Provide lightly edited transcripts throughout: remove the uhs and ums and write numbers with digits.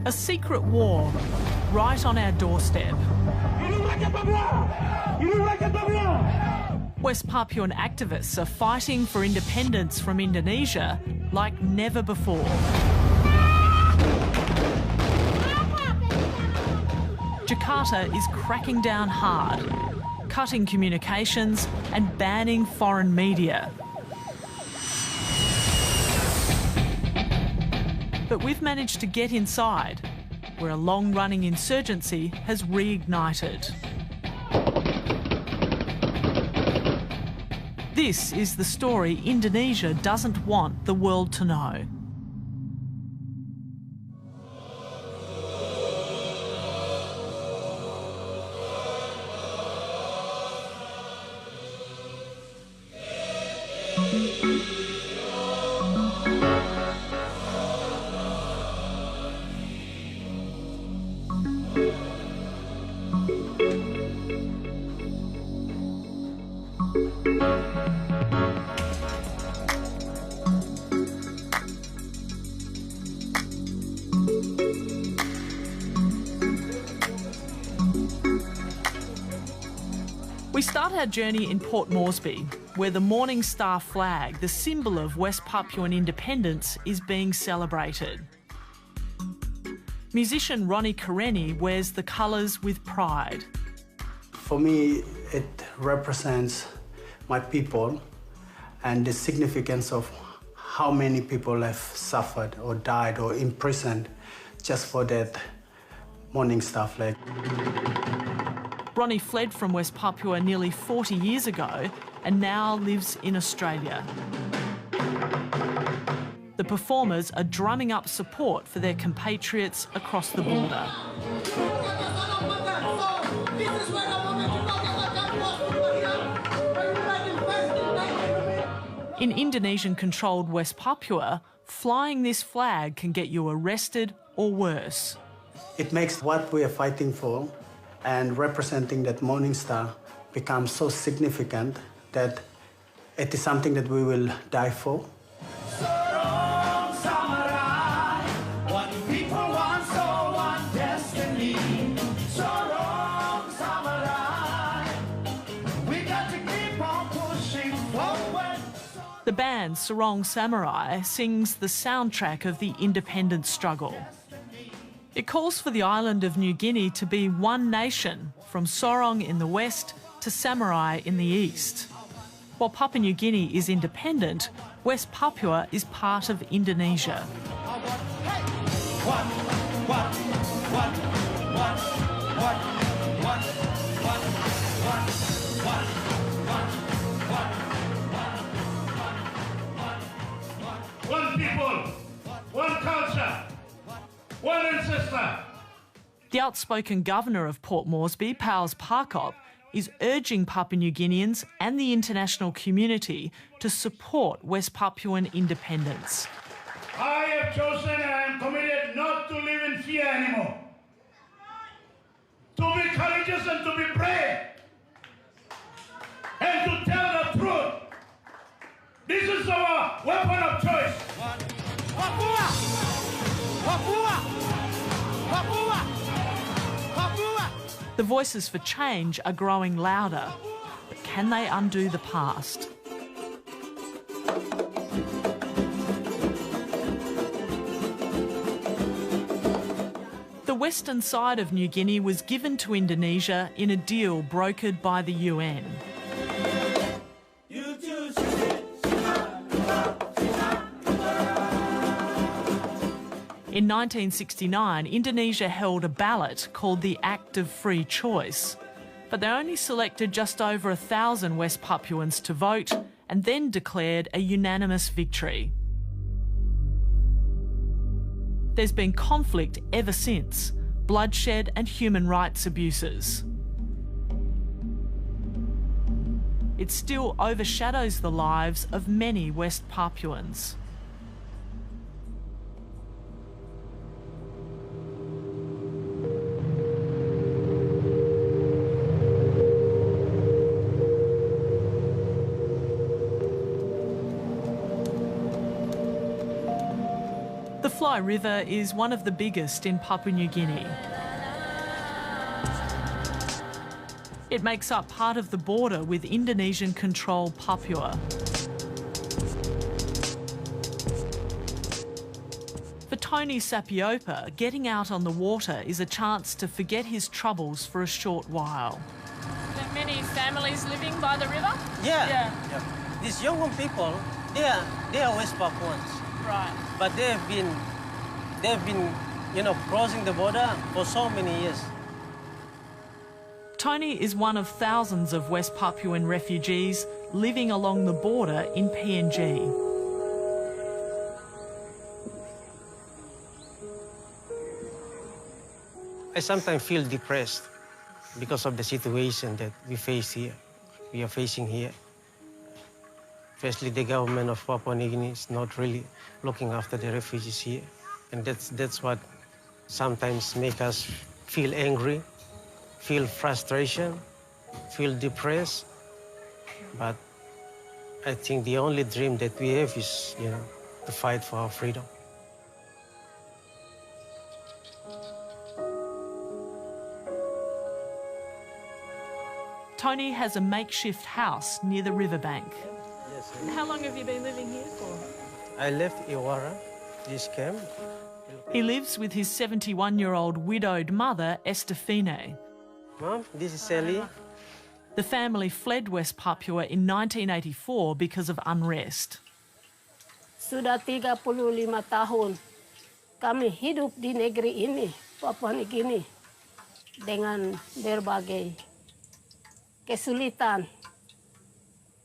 A secret war right on our doorstep. West Papuan activists are fighting for independence from Indonesia like never before. Jakarta is cracking down hard, cutting communications and banning foreign media. But we've managed to get inside, where a long-running insurgency has reignited. This is the story Indonesia doesn't want the world to know. We start our journey in Port Moresby, where the Morning Star flag, the symbol of West Papuan independence, is being celebrated. Musician Ronnie Kareni wears the colours with pride. For me, it represents my people and the significance of how many people have suffered or died or imprisoned just for that Morning Star flag. Ronnie fled from West Papua nearly 40 years ago and now lives in Australia. The performers are drumming up support for their compatriots across the border. In Indonesian-controlled West Papua, flying this flag can get you arrested or worse. It makes what we are fighting for and representing that Morning Star becomes so significant that it is something that we will die for. The band Sorong Samurai sings the soundtrack of the independence struggle. It calls for the island of New Guinea to be one nation, from Sorong in the west to Samurai in the east. While Papua New Guinea is independent, West Papua is part of Indonesia. One people, one culture, one ancestor. The outspoken governor of Port Moresby, Pauls Parkop, is urging Papua New Guineans and the international community to support West Papuan independence. I have chosen and I am committed not to live in fear anymore. To be courageous and to be brave. And to tell the truth. This is our weapon of choice. Papua! Papua! Papua! Papua! The voices for change are growing louder, but can they undo the past? The western side of New Guinea was given to Indonesia in a deal brokered by the UN. In 1969, Indonesia held a ballot called the Act of Free Choice, but they only selected just over 1,000 West Papuans to vote and then declared a unanimous victory. There's been conflict ever since, bloodshed and human rights abuses. It still overshadows the lives of many West Papuans. The The Fly River is one of the biggest in Papua New Guinea. It makes up part of the border with Indonesian-controlled Papua. For Tony Sapiopa, getting out on the water is a chance to forget his troubles for a short while. Are there many families living by the river? Yeah. These young people, they are West Papuans. Right. But they've been, crossing the border for so many years. Tony is one of thousands of West Papuan refugees living along the border in PNG. I sometimes feel depressed because of the situation that we are facing here. Especially the government of Papua New Guinea is not really looking after the refugees here. And that's what sometimes makes us feel angry, feel frustration, feel depressed. But I think the only dream that we have is, to fight for our freedom. Tony has a makeshift house near the riverbank. Yes, How long have you been living here for? I left Iwara, this camp. He lives with his 71-year-old widowed mother, Estefine. Mom, this is Sally. The family fled West Papua in 1984 because of unrest. Sudah 35 tahun kami hidup di negeri ini, Papua New Guinea, dengan berbagai kesulitan,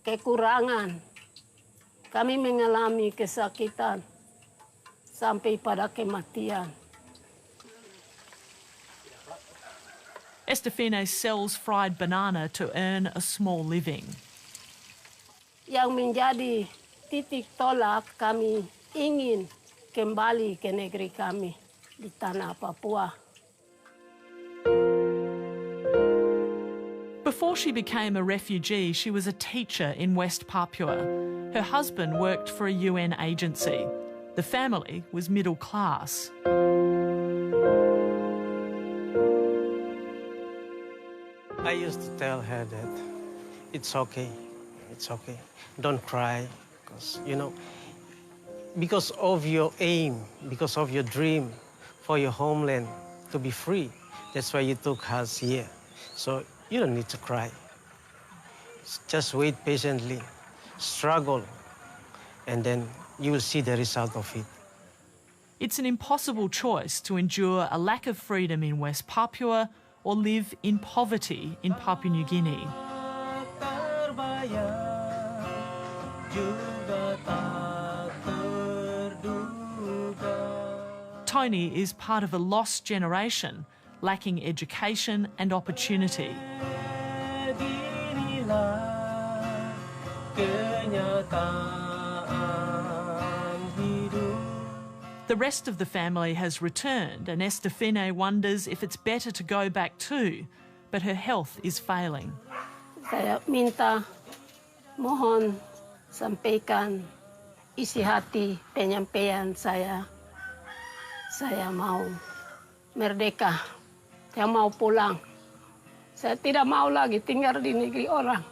kekurangan. Kami mengalami kesakitan sampai pada kematian. Estefine sells fried banana to earn a small living. Yang menjadi titik tolak kami ingin kembali ke negeri kami di tanah Papua. Before she became a refugee, she was a teacher in West Papua. Her husband worked for a UN agency. The family was middle class. I used to tell her that it's okay, don't cry, because of your aim, because of your dream for your homeland to be free, that's why you took us here. So you don't need to cry. Just wait patiently, struggle, and then you will see the result of it. It's an impossible choice to endure a lack of freedom in West Papua or live in poverty in Papua New Guinea. Tony is part of a lost generation, lacking education and opportunity. The rest of the family has returned, and Estefine wonders if it's better to go back too, but her health is failing. Saya minta, mohon sampaikan isi hati penyampaian saya. Saya mau merdeka, saya mau pulang. Saya tidak mau lagi tinggal di negeri orang.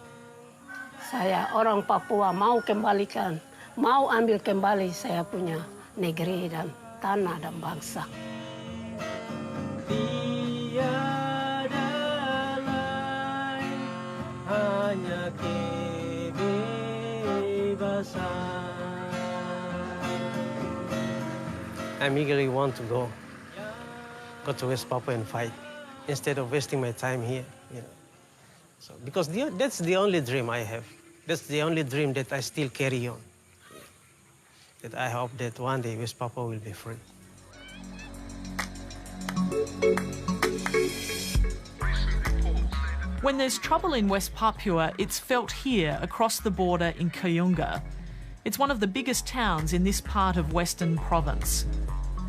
Saya orang Papua mau kembalikan, mau ambil kembali saya punya negeri dan tanah dan bangsa. Tiada lain, hanya kebebasan. I eagerly want to go to West Papua and fight instead of wasting my time here. So because that's the only dream I have. That's the only dream that I still carry on. That I hope that one day West Papua will be free. When there's trouble in West Papua, it's felt here across the border in Kayunga. It's one of the biggest towns in this part of Western Province.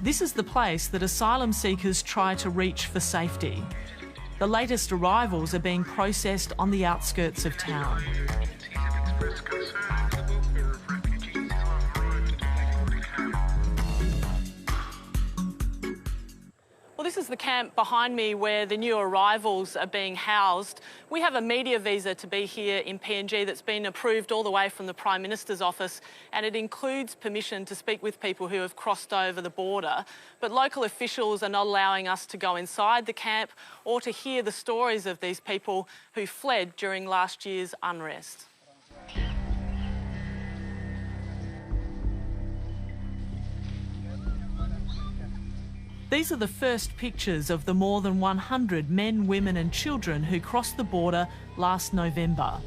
This is the place that asylum seekers try to reach for safety. The latest arrivals are being processed on the outskirts of town. this is the camp behind me where the new arrivals are being housed. We have a media visa to be here in PNG that's been approved all the way from the Prime Minister's office, and it includes permission to speak with people who have crossed over the border. But local officials are not allowing us to go inside the camp or to hear the stories of these people who fled during last year's unrest. These are the first pictures of the more than 100 men, women and children who crossed the border last November.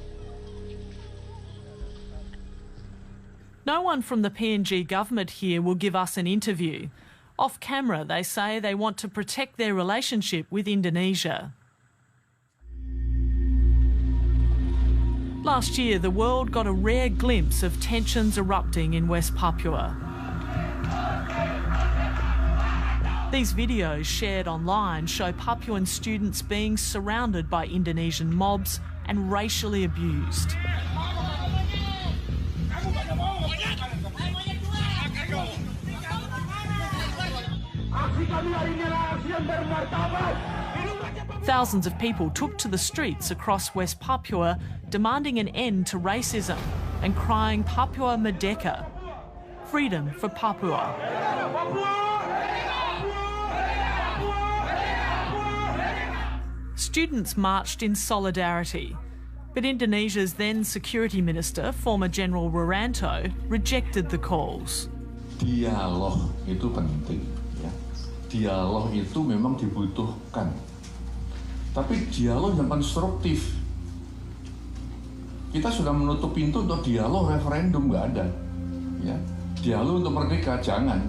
No one from the PNG government here will give us an interview. Off camera, they say they want to protect their relationship with Indonesia. Last year, the world got a rare glimpse of tensions erupting in West Papua. These videos shared online show Papuan students being surrounded by Indonesian mobs and racially abused. Thousands of people took to the streets across West Papua demanding an end to racism and crying Papua Merdeka, freedom for Papua. Students marched in solidarity, but Indonesia's then Security Minister, former General Wiranto, rejected the calls. Dialog itu penting, ya. Dialog itu memang dibutuhkan. Tapi dialog yang konstruktif. Kita sudah menutup pintu untuk dialog referendum, nggak ada. Ya. Dialog untuk merdeka, jangan.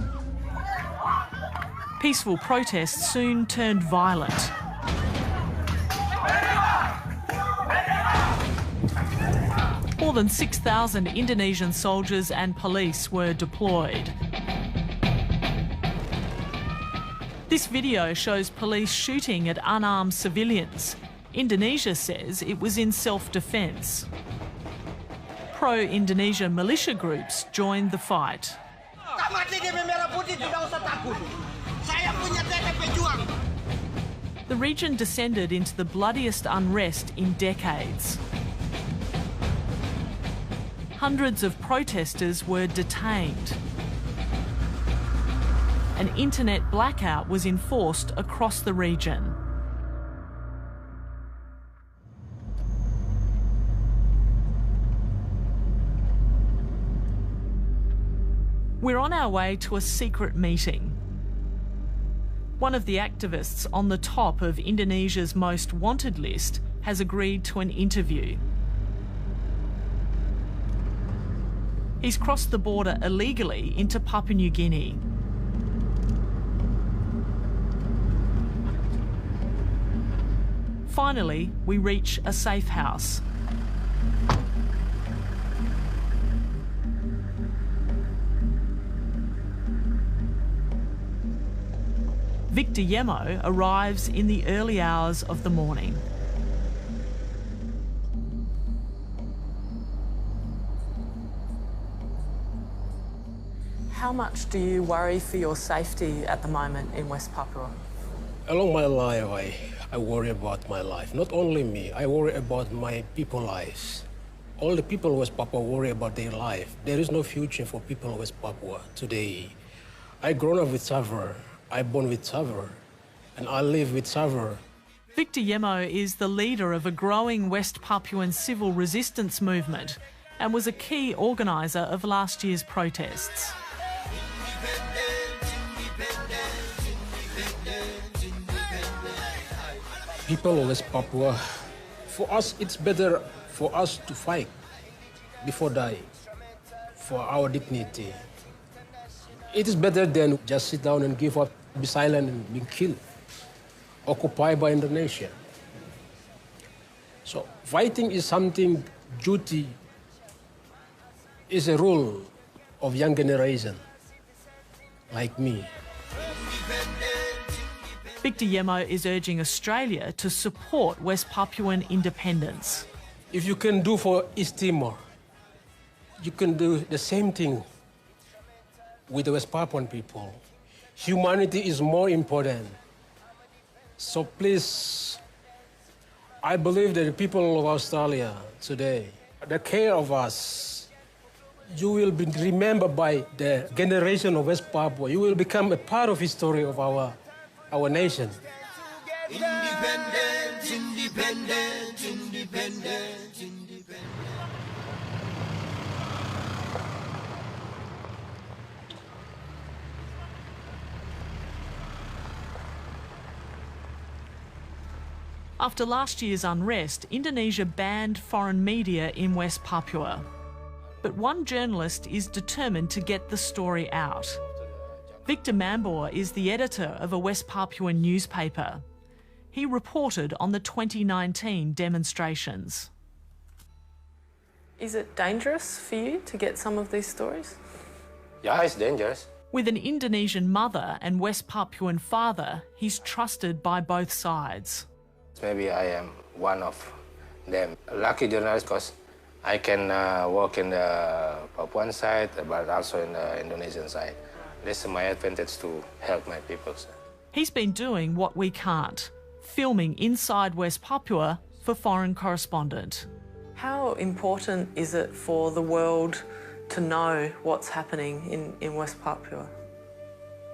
Peaceful protests soon turned violent. More than 6,000 Indonesian soldiers and police were deployed. This video shows police shooting at unarmed civilians. Indonesia says it was in self-defence. Pro-Indonesia militia groups joined the fight. The region descended into the bloodiest unrest in decades. Hundreds of protesters were detained. An internet blackout was enforced across the region. We're on our way to a secret meeting. One of the activists on the top of Indonesia's most wanted list has agreed to an interview. He's crossed the border illegally into Papua New Guinea. Finally, we reach a safe house. Victor Yemo arrives in the early hours of the morning. How much do you worry for your safety at the moment in West Papua? Along my life, I worry about my life. Not only me, I worry about my people's lives. All the people in West Papua worry about their life. There is no future for people in West Papua today. I grown up with Savor, I born with Savor, and I live with Savor. Victor Yemo is the leader of a growing West Papuan civil resistance movement and was a key organiser of last year's protests. People of West Papua, for us, it's better for us to fight before dying, for our dignity. It is better than just sit down and give up, be silent and be killed, occupied by Indonesia. So fighting is something, duty is a rule of young generation like me. Victor Yemo is urging Australia to support West Papuan independence. If you can do for East Timor, you can do the same thing with the West Papuan people. Humanity is more important So please, I believe that the people of Australia today, the care of us, you will be remembered by the generation of West Papua. You will become a part of history of our nation. Independent, independent, independent, independent. After last year's unrest, Indonesia banned foreign media in West Papua. But one journalist is determined to get the story out. Victor Mambor is the editor of a West Papuan newspaper. He reported on the 2019 demonstrations. Is it dangerous for you to get some of these stories? Yeah, it's dangerous. With an Indonesian mother and West Papuan father, he's trusted by both sides. Maybe I am one of them. Lucky journalist because I can work in the Papuan side, but also in the Indonesian side. This is my advantage to help my people. He's been doing what we can't, filming inside West Papua for Foreign Correspondent. How important is it for the world to know what's happening in West Papua?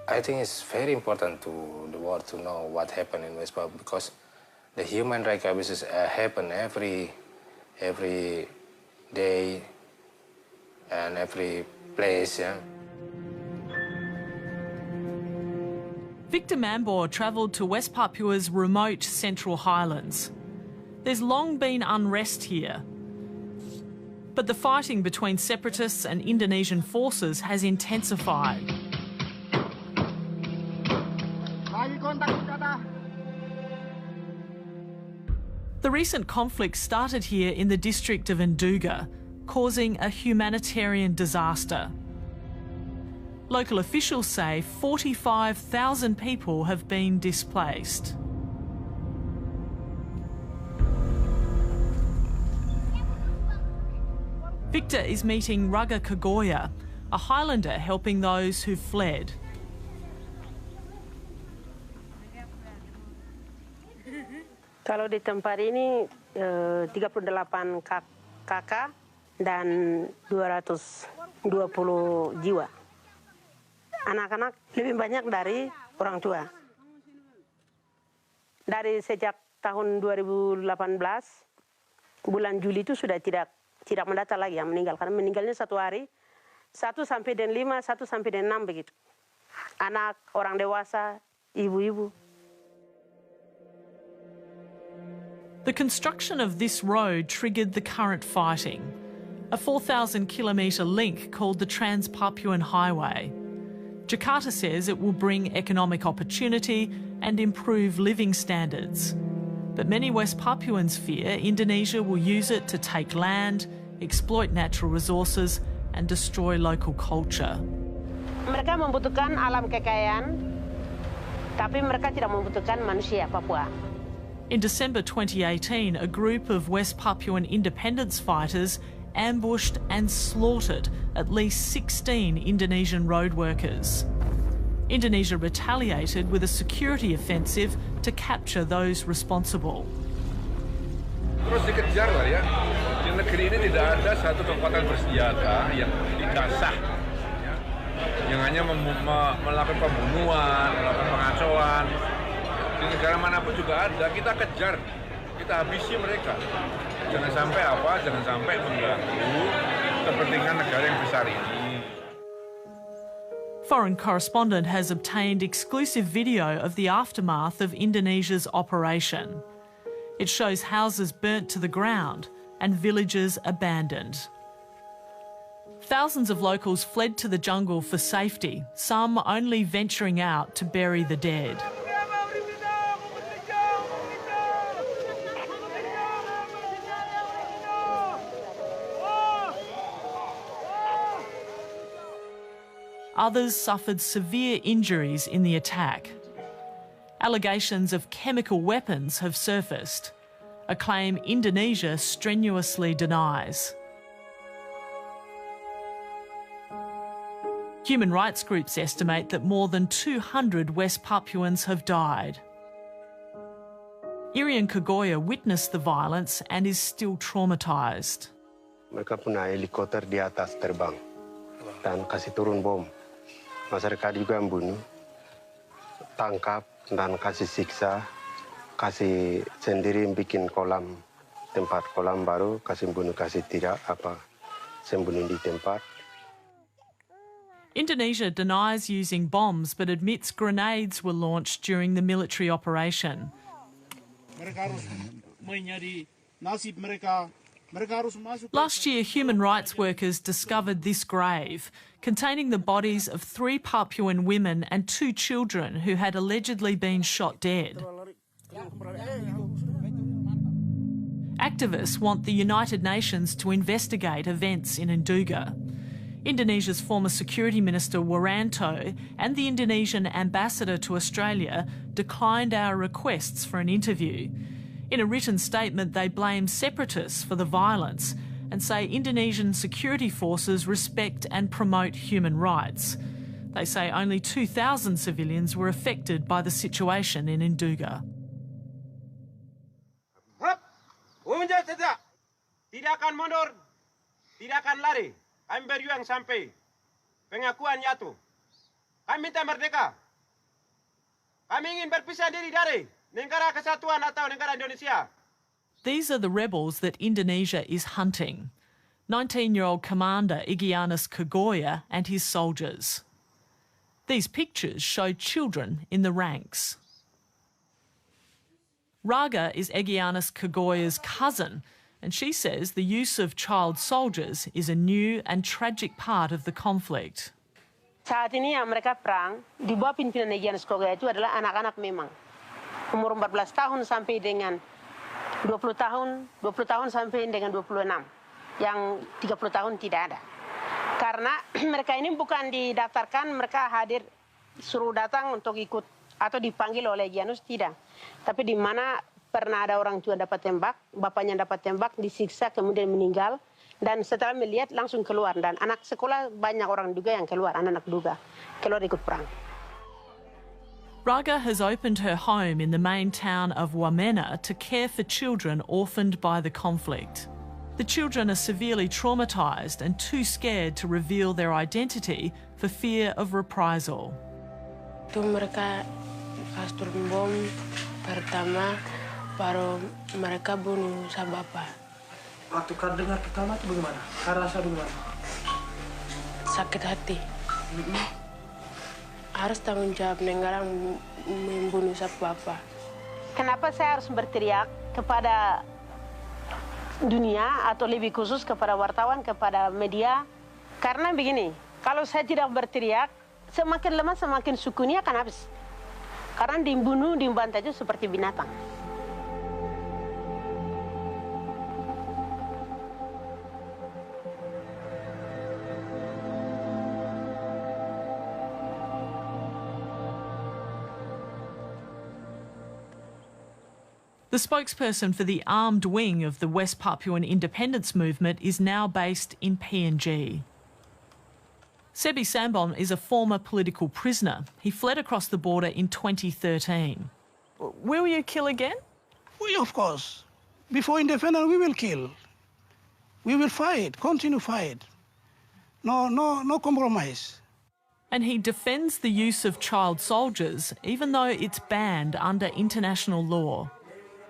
I think it's very important to the world to know what happened in West Papua because the human rights abuses happen every day and every place. Yeah. Victor Mambor travelled to West Papua's remote Central Highlands. There's long been unrest here. But the fighting between separatists and Indonesian forces has intensified. The recent conflict started here in the district of Nduga, causing a humanitarian disaster. Local officials say 45,000 people have been displaced. Victor is meeting Raga Kagoya, a Highlander helping those who've fled. Kalau di tempat ini 38 kakak dan 220 jiwa. Anak-anak lebih banyak dari orang tua. Dari sejak tahun 2018, bulan Juli itu sudah tidak mendata lagi yang meninggal. Karena meninggalnya satu hari, 1 sampai dan 5, 1 sampai dan 6 begitu. Anak, orang dewasa, ibu-ibu. The construction of this road triggered the current fighting, a 4,000-kilometre link called the Trans-Papuan Highway. Jakarta says it will bring economic opportunity and improve living standards. But many West Papuans fear Indonesia will use it to take land, exploit natural resources and destroy local culture. Mereka membutuhkan alam kekayaan, tapi mereka tidak membutuhkan manusia Papua. In December 2018, a group of West Papuan independence fighters ambushed and slaughtered at least 16 Indonesian road workers. Indonesia retaliated with a security offensive to capture those responsible. Terus dikejar lah ya. Di negeri ini tidak ada satu kekuatan bersenjata yang tidak sah, yang hanya melakukan pembunuhan, melakukan pengacauan. Di negara manapun juga ada, kita kejar, kita habisi mereka. Jangan sampai jangan sampai mengganggu kepentingan negara yang besar ini. Foreign Correspondent has obtained exclusive video of the aftermath of Indonesia's operation. It shows houses burnt to the ground and villages abandoned. Thousands of locals fled to the jungle for safety, some only venturing out to bury the dead. Others suffered severe injuries in the attack. Allegations of chemical weapons have surfaced, a claim Indonesia strenuously denies. Human rights groups estimate that more than 200 West Papuans have died. Irian Kagoya witnessed the violence and is still traumatised. Mereka punya helikopter di atas terbang dan kasih turun bom. Masyarakat juga membunuh, tangkap dan kasih siksa, kasih sendiri bikin kolam, tempat kolam baru, kasih bunuh, kasih tidak apa, sembunyi di tempat. Indonesia denies using bombs but admits grenades were launched during the military operation. Last year, human rights workers discovered this grave containing the bodies of 3 Papuan women and 2 children who had allegedly been shot dead. Activists want the United Nations to investigate events in Nduga. Indonesia's former Security Minister Wiranto and the Indonesian ambassador to Australia declined our requests for an interview. In a written statement, they blame separatists for the violence and say Indonesian security forces respect and promote human rights. They say only 2,000 civilians were affected by the situation in Nduga. Tidak akan mundur, tidak akan lari. Kami berjuang sampai pengakuan jatuh. Kami minta merdeka. Kami ingin berpisah diri dari negara kesatuan atau negara Indonesia. These are the rebels that Indonesia is hunting. 19-year-old Commander Egyanis Kagoya and his soldiers. These pictures show children in the ranks. Raga is Egyanis Kagoya's cousin, and she says the use of child soldiers is a new and tragic part of the conflict. Saat ini yang mereka perang, di bawah pimpinan Egyanis Kagoya itu adalah anak-anak memang. Umur 14 tahun sampai dengan 20 tahun sampai dengan 26. Yang 30 tahun tidak ada. Karena mereka ini bukan didaftarkan, mereka hadir, suruh datang untuk ikut atau dipanggil oleh Egyanis, tidak. Tapi di mana pernah ada orang tua dapat tembak, bapaknya dapat tembak, disiksa, kemudian meninggal. Dan setelah melihat langsung keluar. Dan anak sekolah banyak orang juga yang keluar, anak-anak juga keluar ikut perang. Raga has opened her home in the main town of Wamena to care for children orphaned by the conflict. The children are severely traumatised and too scared to reveal their identity for fear of reprisal. Itu mereka pas turun bom pertama, baru mereka bunuh sa bapak. Waktu kau dengar pertama itu bagaimana? Kau rasa bagaimana? Sakit hati. Harus tanggung jawab negara membunuh sa bapak. Kenapa saya harus berteriak kepada dunia atau lebih khusus kepada wartawan, kepada media? Karena begini, kalau saya tidak berteriak, semakin lama semakin sukunya akan habis. Karena dibunuh, dibantai itu seperti binatang. The spokesperson for the armed wing of the West Papuan independence movement is now based in PNG. Sebi Sambon is a former political prisoner. He fled across the border in 2013. Will you kill again? We, of course. Before independence, we will kill. We will fight, continue fight. No compromise. And he defends the use of child soldiers, even though it's banned under international law.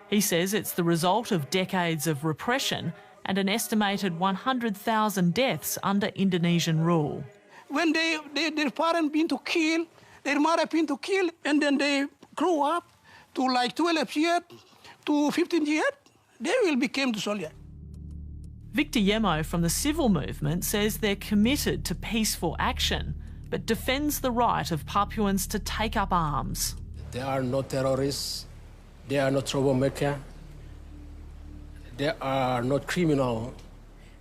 He says it's the result of decades of repression and an estimated 100,000 deaths under Indonesian rule. When their parents been to kill, their mother been to kill, and then they grow up to like 12 years to 15 years, they will become the soldier. Victor Yemo from the civil movement says they're committed to peaceful action, but defends the right of Papuans to take up arms. They are not terrorists. They are not troublemakers. They are not criminal.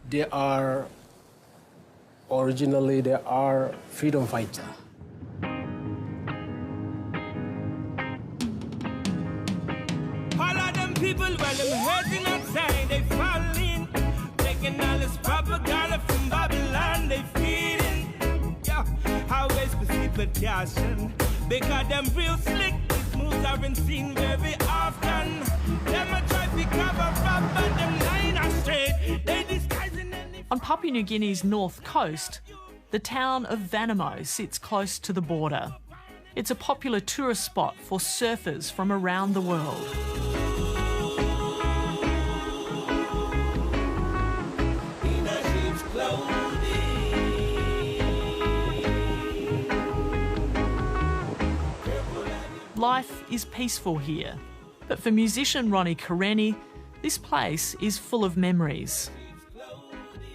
They are freedom fighters. All of them people, while them hurting outside, they falling. Taking all this propaganda from Babylon, they feeding. Yeah, how waste people passion. Because them real slick is moving. things aren't seen very often. Them a try to cover up, but them lying are straight. They disguising any... On Papua New Guinea's north coast, the town of Vanimo sits close to the border. It's a popular tourist spot for surfers from around the world. Life is peaceful here, but for musician Ronnie Kareni, this place is full of memories.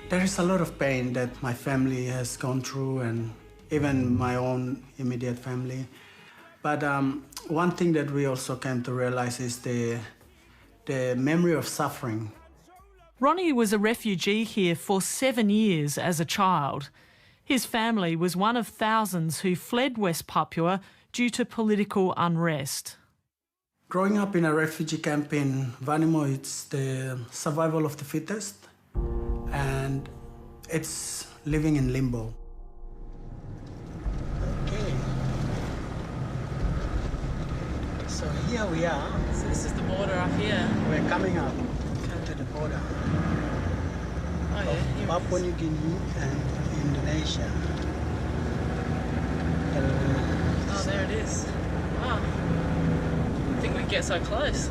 There is a lot of pain that my family has gone through, and even my own immediate family. But one thing that we also came to realize is the memory of suffering. Ronnie was a refugee here for 7 years as a child. His family was one of thousands who fled West Papua due to political unrest. Growing up in a refugee camp in Vanimo, it's the survival of the fittest, and it's living in limbo. Okay. So here we are. So this is the border up here. We're coming up to the border of Papua New Guinea and Indonesia. Oh, there it is. Wow. I think we get so close.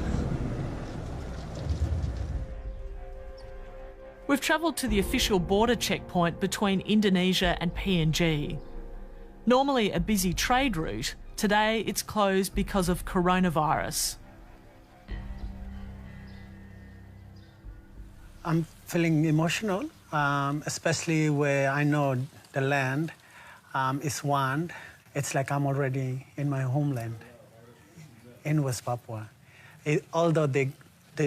We've travelled to the official border checkpoint between Indonesia and PNG. Normally a busy trade route, today it's closed because of coronavirus. I'm feeling emotional, especially where I know the land is one. It's like I'm already in my homeland, in West Papua. Although the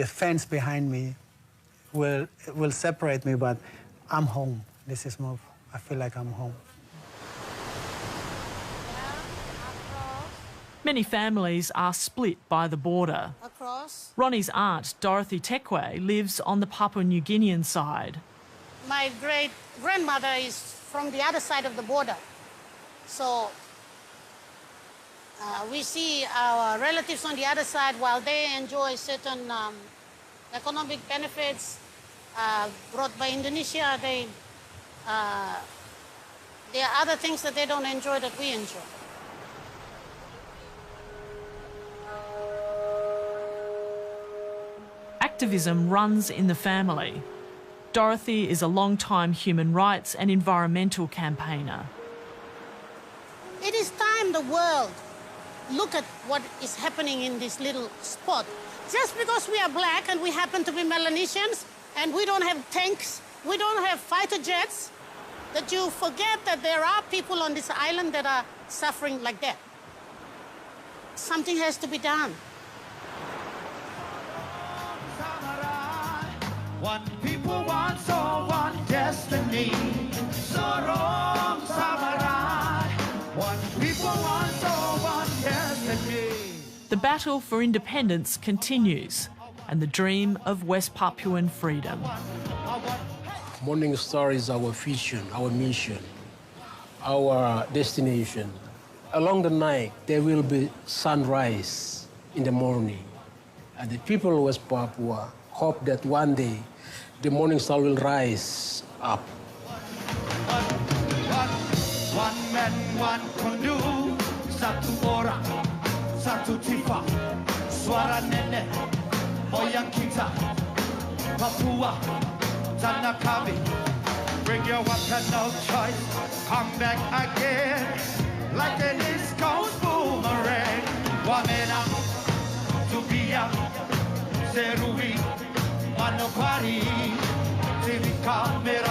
fence behind me will separate me, but I'm home. This is more, I feel like I'm home. Many families are split by the border. Across. Ronnie's aunt, Dorothy Tekwe, lives on the Papua New Guinean side. My great-grandmother is from the other side of the border. So we see our relatives on the other side, while they enjoy certain economic benefits brought by Indonesia, there are other things that they don't enjoy that we enjoy. Activism runs in the family. Dorothy is a long-time human rights and environmental campaigner. It is time the world look at what is happening in this little spot. Just because we are black and we happen to be Melanesians and we don't have tanks, we don't have fighter jets, that you forget that there are people on this island that are suffering like that. Something has to be done. One people, one soul, one destiny. Sorong Samurai. One people, one soul, one destiny. The battle for independence continues, and the dream of West Papuan freedom. Morning Star is our vision, our mission, our destination. Along the night, there will be sunrise in the morning. And the people of West Papua hope that one day the morning star will rise up. One man, one canoe, satu orang, satu tifa, suara nenek moyang kita, Papua, tanah kami. Bring your weapon of choice, come back again, like an East Coast boomerang. Wamena, Tubia, Serui, Manopari, Tirika, Mera.